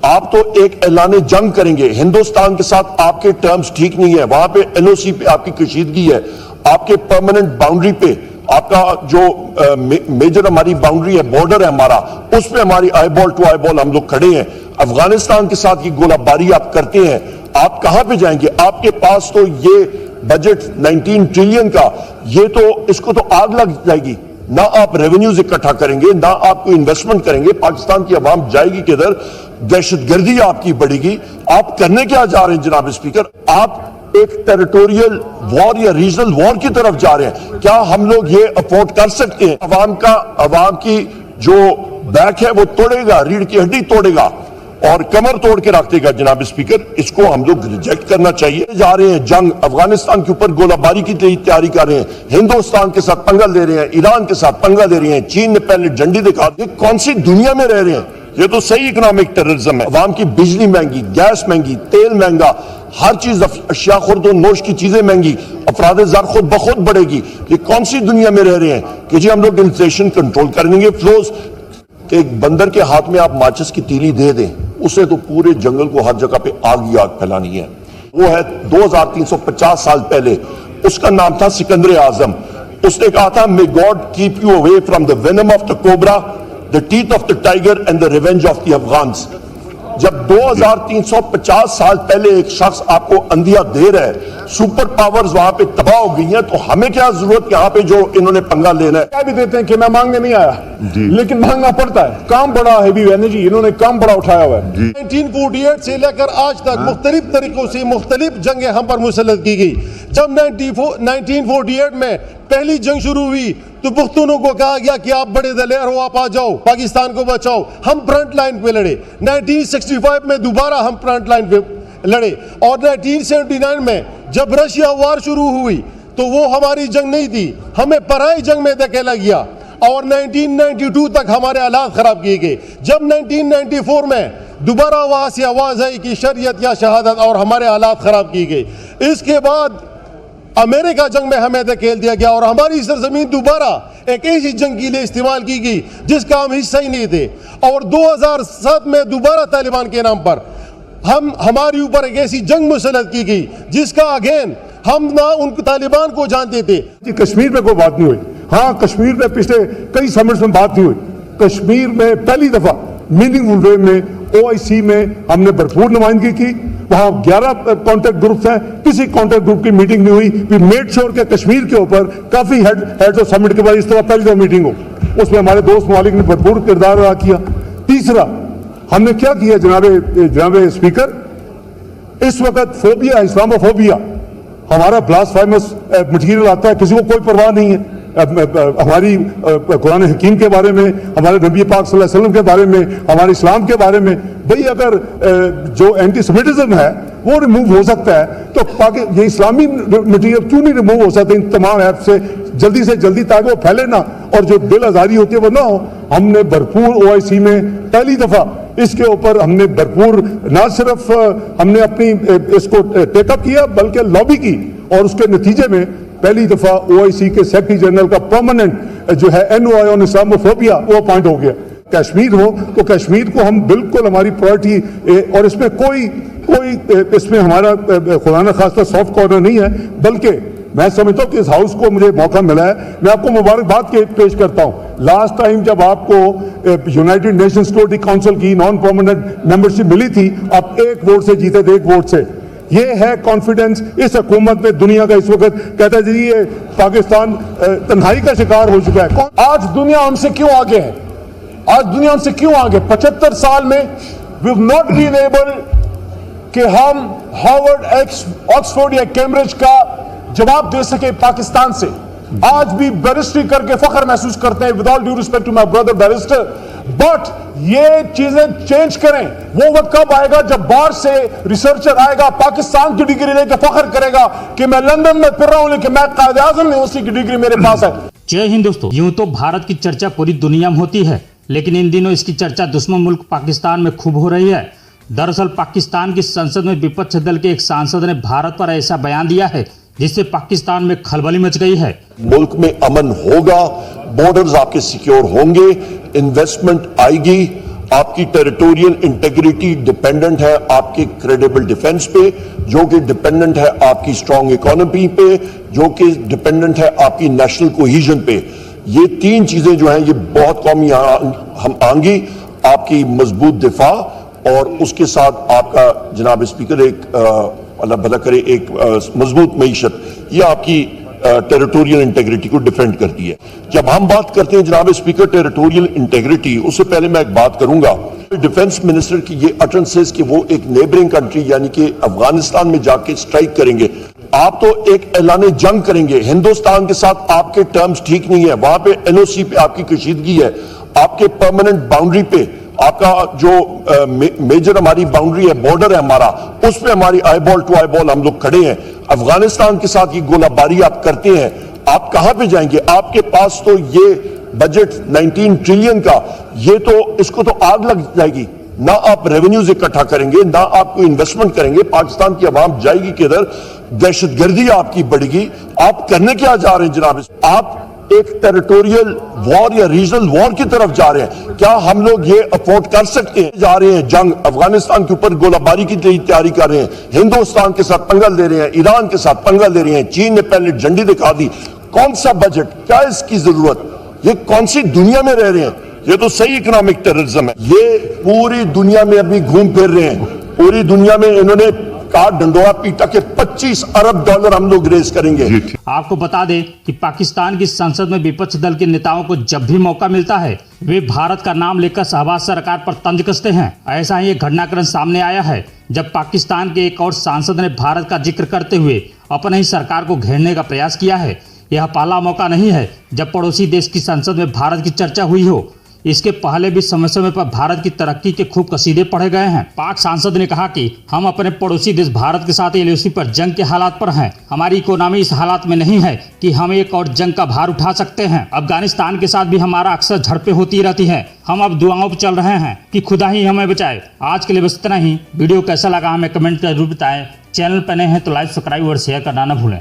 آپ تو ایک اعلان جنگ کریں گے، ہندوستان کے ساتھ آپ کے ٹرمز ٹھیک نہیں ہے، وہاں پہ ایل او سی پہ آپ کی کشیدگی ہے، آپ کے پرماننٹ باؤنڈری پہ آپ کا جو میجر ہماری باؤنڈری ہے، بارڈر ہے ہمارا، اس پہ ہماری آئی بال ٹو آئی بال ہم لوگ کھڑے ہیں، افغانستان کے ساتھ یہ گولہ باری آپ کرتے ہیں، آپ کہاں پہ جائیں گے؟ آپ کے پاس تو یہ بجٹ 19 ٹریلین کا، یہ تو اس کو تو آگ لگ جائے گی، نہ آپ ریونیوز اکٹھا کریں گے، نہ آپ کو انویسٹمنٹ کریں گے، پاکستان کی عوام جائے گی کدھر؟ دہشت گردی آپ کی بڑھے گی۔ آپ کرنے کیا جا رہے ہیں جناب اسپیکر؟ آپ ایک ٹیریٹوریل وار یا ریجنل وار کی طرف جا رہے ہیں۔ کیا ہم لوگ یہ افورڈ کر سکتے ہیں؟ عوام کی جو بیک ہے وہ توڑے گا، ریڑھ کی ہڈی توڑے گا اور کمر توڑ کے رکھ دے گا جناب اسپیکر۔ اس کو ہم لوگ ریجیکٹ کرنا چاہیے۔ جا رہے ہیں جنگ، افغانستان کے اوپر گولہ باری کی تیاری کر رہے ہیں، ہندوستان کے ساتھ پنگا لے رہے ہیں، ایران کے ساتھ پنگا لے رہے ہیں، چین نے پہلے جھنڈی دکھا دی۔ کون سی دنیا میں رہ رہے ہیں؟ یہ تو صحیح اکنامک ٹیررزم ہے۔ عوام کی بجلی مہنگی، گیس مہنگی، تیل مہنگا، ہر چیز اشیاء خورد و نوش کی چیزیں مہنگی، افراد زر خود بخود بڑھے گی۔ یہ کون سی دنیا میں رہ رہے ہیں کہ جی ہم لوگ انفلیشن کنٹرول کریں گے؟ فلوز کہ ایک بندر کے ہاتھ میں آپ ماچس کی تیلی دے دیں، اسے تو پورے جنگل کو ہر جگہ پہ آگ ہی آگ پھیلانی ہے۔ وہ ہے 2350 سال پہلے، اس کا نام تھا سکندر اعظم۔ اس نے کہا تھا may God keep you away from the venom of the cobra, the teeth of the tiger and the revenge of the Afghans۔ جب 2350 سال پہلے ایک شخص آپ کو اندھیا دے رہا ہے، سپر پاورز وہاں پہ تباہ ہو گئی ہیں، تو ہمیں کیا ضرورت یہاں پہ جو انہوں نے پنگا لینا ہے؟ کیا بھی دیتے ہیں کہ میں مانگنے نہیں آیا، لیکن مانگنا پڑتا ہے۔ کام بڑا ہیوی ہے نا جی، انہوں نے کام بڑا اٹھایا ہوا ہے۔ 1948 سے لے کر آج تک مختلف طریقوں سے مختلف جنگیں ہم پر مسلط کی گئی۔ جب 1948 میں پہلی جنگ شروع ہوئی تو پختونوں کو کہا گیا کہ آپ بڑے دلیر ہو، آپ آ جاؤ، پاکستان کو بچاؤ۔ ہم فرنٹ لائن پہ لڑے۔ 1965 میں دوبارہ ہم فرنٹ لائن پہ لڑے، اور 1979 میں جب رشیا وار شروع ہوئی تو وہ ہماری جنگ نہیں تھی، ہمیں پرائی جنگ میں دھکیلا گیا، اور 1992 تک ہمارے حالات خراب کیے گئے۔ جب 1994 میں دوبارہ وہاں سے آواز آئی کہ شریعت یا شہادت، اور ہمارے حالات خراب کیے گئے۔ اس کے بعد امریکہ جنگ میں ہمیں دھکیل دیا گیا، اور ہماری سرزمین دوبارہ ایک ایسی جنگ کے لیے استعمال کی گئی جس کا ہم حصہ ہی نہیں تھے، اور 2007 میں دوبارہ طالبان کے نام پر ہماری اوپر ایک ایسی جنگ مسلط کی گئی جس کا اگین ہم نہ ان طالبان کو جانتے تھے۔ کشمیر میں کوئی بات نہیں ہوئی۔ ہاں، کشمیر میں پچھلے کئی سمٹس میں بات نہیں ہوئی۔ کشمیر میں پہلی دفعہ میننگ وے میں OIC میں ہم نے بھرپور نمائندگی کی۔ وہاں 11 کانٹیکٹ گروپس ہیں، کسی کانٹیکٹ گروپ کی میٹنگ نہیں ہوئی۔ وی میڈ شیور کہ کشمیر کے اوپر کافی ہیڈز آف سمٹ کے بعد اس طرح پہلی دفعہ میٹنگ ہو، اس میں ہمارے دوست ممالک نے بھرپور کردار ادا کیا۔ تیسرا، ہم نے کیا کیا جناب اسپیکر؟ اس وقت فوبیا، اسلامو فوبیا، ہمارا بلاسفیمس مٹیریل آتا ہے، کسی کو کوئی پرواہ نہیں ہے۔ ہماری قرآن حکیم کے بارے میں، ہمارے نبی پاک صلی اللہ علیہ وسلم کے بارے میں، ہمارے اسلام کے بارے میں، بھئی اگر جو اینٹی سیمیٹزم ہے وہ ریموو ہو سکتا ہے تو یہ اسلامی مٹیریل کیوں نہیں ریموو ہو سکتا ان تمام ایپ سے جلدی تاکہ وہ پھیلے نہ اور جو دل آزاری ہوتی ہے وہ نہ ہو۔ ہم نے بھرپور OIC میں پہلی دفعہ اس کے اوپر ہم نے بھرپور نہ صرف ہم نے اپنی اس کو ٹیک اپ کیا بلکہ لابی کی، اور اس کے نتیجے میں پہلی دفعہ OIC کے سیکرٹری جنرل کا پرماننٹ جو ہے NOI on اسلاموفوبیا وہ اپوائنٹ ہو گیا۔ کشمیر ہو تو کشمیر کو ہم بالکل ہماری پرائرٹی، اور اس میں کوئی اس میں ہمارا خدا نہ خواستہ سافٹ کارنر نہیں ہے، بلکہ میں سمجھتا ہوں کہ اس ہاؤس کو مجھے موقع ملا ہے، میں آپ کو مبارکباد پیش کرتا ہوں۔ لاسٹ ٹائم جب آپ کو یونائٹڈ نیشن سیکورٹی کونسل کی نان پرماننٹ ممبرشپ ملی تھی، آپ ایک ووٹ سے جیتے تھے، ایک ووٹ سے۔ یہ ہے کانفیڈنس اس حکومت میں۔ دنیا کا اس وقت کہتا ہے جی یہ پاکستان تنہائی کا شکار ہو چکا ہے۔ آج دنیا ہم سے کیوں آگے ہے؟ آج دنیا ہم سے کیوں آگے؟ 75 سال میں we have not been able کہ ہم ہارورڈ آکسفورڈ یا کیمبرج کا جواب دے سکے پاکستان سے۔ آج بھی بیرسٹری کر کے فخر محسوس کرتے ہیں، with all due respect to my brother barrister، but یہ چیزیں چینج کریں۔ وہ وقت کب آئے گا جب باہر سے ریسرچر آئے گا، پاکستان کی ڈگری لے کے فخر کرے گا کہ میں لندن میں پھر رہا ہوں لیکن میں قائد اعظم یونیورسٹی کی ڈگری میرے پاس ہے۔ جے ہند دوستو، یوں تو بھارت کی چرچا پوری دنیا میں ہوتی ہے، لیکن ان دنوں اس کی چرچا دشمن ملک پاکستان میں خوب ہو رہی ہے۔ دراصل پاکستان کی سنسد میں وپکش دل کے ایک سانسد نے بھارت پر ایسا بیان دیا ہے جس سے پاکستان میں کھلبلی مچ گئی ہے۔ ملک میں امن ہوگا، بارڈرز آپ کے سیکیور ہوں گے، انویسٹمنٹ آئے گی، آپ کی ٹیریٹوریل انٹیگریٹی ڈیپینڈنٹ ہے آپ کے کریڈیبل ڈیفنس پہ، جو کہ ڈیپینڈنٹ ہے آپ کی اسٹرانگ اکانومی پہ، جو کہ ڈیپینڈنٹ ہے آپ کی نیشنل کوہیژن پہ۔ یہ تین چیزیں جو ہیں یہ بہت قومی ہم آنگی، آپ کی مضبوط دفاع اور اس کے ساتھ آپ کا جناب اسپیکر ایک اللہ بھلا کرے ایک مضبوط معیشت، یہ آپ کی ٹیریٹوریل انٹیگریٹی کو ڈیفینڈ کرتی ہے۔ جب ہم بات کرتے ہیں جناب اسپیکر ٹیریٹوریل انٹیگریٹی، اس سے پہلے میں ایک بات کروں گا، ڈیفنس منسٹر کی یہ اٹرنسز کہ وہ ایک نیبرنگ کنٹری یعنی کہ افغانستان میں جا کے سٹرائک کریں گے، آپ تو ایک اعلان جنگ کریں گے، ہندوستان کے ساتھ آپ کے ٹرمز ٹھیک نہیں ہیں، وہاں پہ ایل او سی پہ آپ کی کشیدگی ہے، آپ کے پرماننٹ باؤنڈری پہ آپ کا جو میجر ہماری باؤنڈری ہے، بارڈر ہے ہمارا، اس پہ ہماری آئی بال ٹو آئی بال ہم لوگ کھڑے ہیں، افغانستان کے ساتھ یہ گولہ باری آپ کرتے ہیں، آپ کہاں پہ جائیں گے؟ آپ کے پاس تو یہ بجٹ 19 ٹریلین کا، یہ تو اس کو تو آگ لگ جائے گی، نہ آپ ریونیوز اکٹھا کریں گے، نہ آپ کو انویسٹمنٹ کریں گے، پاکستان کی عوام جائے گی کدھر؟ دہشت گردی آپ کی بڑھے گی۔ آپ کرنے کیا جا رہے ہیں جناب؟ آپ ایک ٹیریٹوریل وار یا ریجنل وار کی طرف جا رہے ہیں، کیا ہم لوگ یہ افورڈ کر سکتے ہیں؟ جا رہے ہیں جنگ، افغانستان کے اوپر گولہ باری کی تیاری کر رہے ہیں، ہندوستان کے ساتھ پنگا لے رہے ہیں، ایران کے ساتھ پنگا لے رہے ہیں، چین نے پہلے جھنڈی دکھا دی، کون سا بجٹ؟ کیا اس کی ضرورت؟ یہ کون سی دنیا میں رہ رہے ہیں؟ یہ تو صحیح اکنامک ٹیررزم ہے، یہ پوری دنیا میں ابھی گھوم پھر رہے ہیں، پوری دنیا میں انہوں نے کہا ڈنڈورا پیٹا کہ 25 ارب ڈالر ہم لوگ ریز کریں گے۔ آپ کو بتا دیں کہ پاکستان کی سنسد میں وپکش دل کے نیتاؤں کو جب بھی موقع ملتا ہے وہ بھارت کا نام لے کر شہباز سرکار پر طنز کستے ہیں۔ ایسا ہی ایک گھٹنا کرم سامنے آیا ہے جب پاکستان کے ایک اور سانسد نے بھارت کا ذکر کرتے ہوئے اپنے ہی سرکار کو گھیرنے کا پریاس کیا ہے۔ یہ پہلا موقع نہیں ہے جب پڑوسی دیش کی سنسد میں بھارت کی چرچا ہوئی ہو، اس کے پہلے بھی سمے سمے پر بھارت کی ترقی کے خوب قصیدے پڑھے گئے ہیں۔ پاک سانسد نے کہا کہ ہم اپنے پڑوسی دیش بھارت کے ساتھ ایل او سی پر جنگ کے حالات پر ہیں، ہماری اکانومی اس حالات میں نہیں ہے کہ ہم ایک اور جنگ کا بھار اٹھا سکتے ہیں۔ افغانستان کے ساتھ بھی ہمارا اکثر جھڑپیں ہوتی رہتی ہیں، ہم اب دعاؤں پہ چل رہے ہیں کہ خدا ہی ہمیں بچائے۔ آج کے لیے بس اتنا ہی، ویڈیو کیسا لگا ہمیں کمنٹ کر ضرور بتائیں، چینل پہ نئے ہیں تو لائک سبسکرائب اور شیئر کرنا نہ بھولیں۔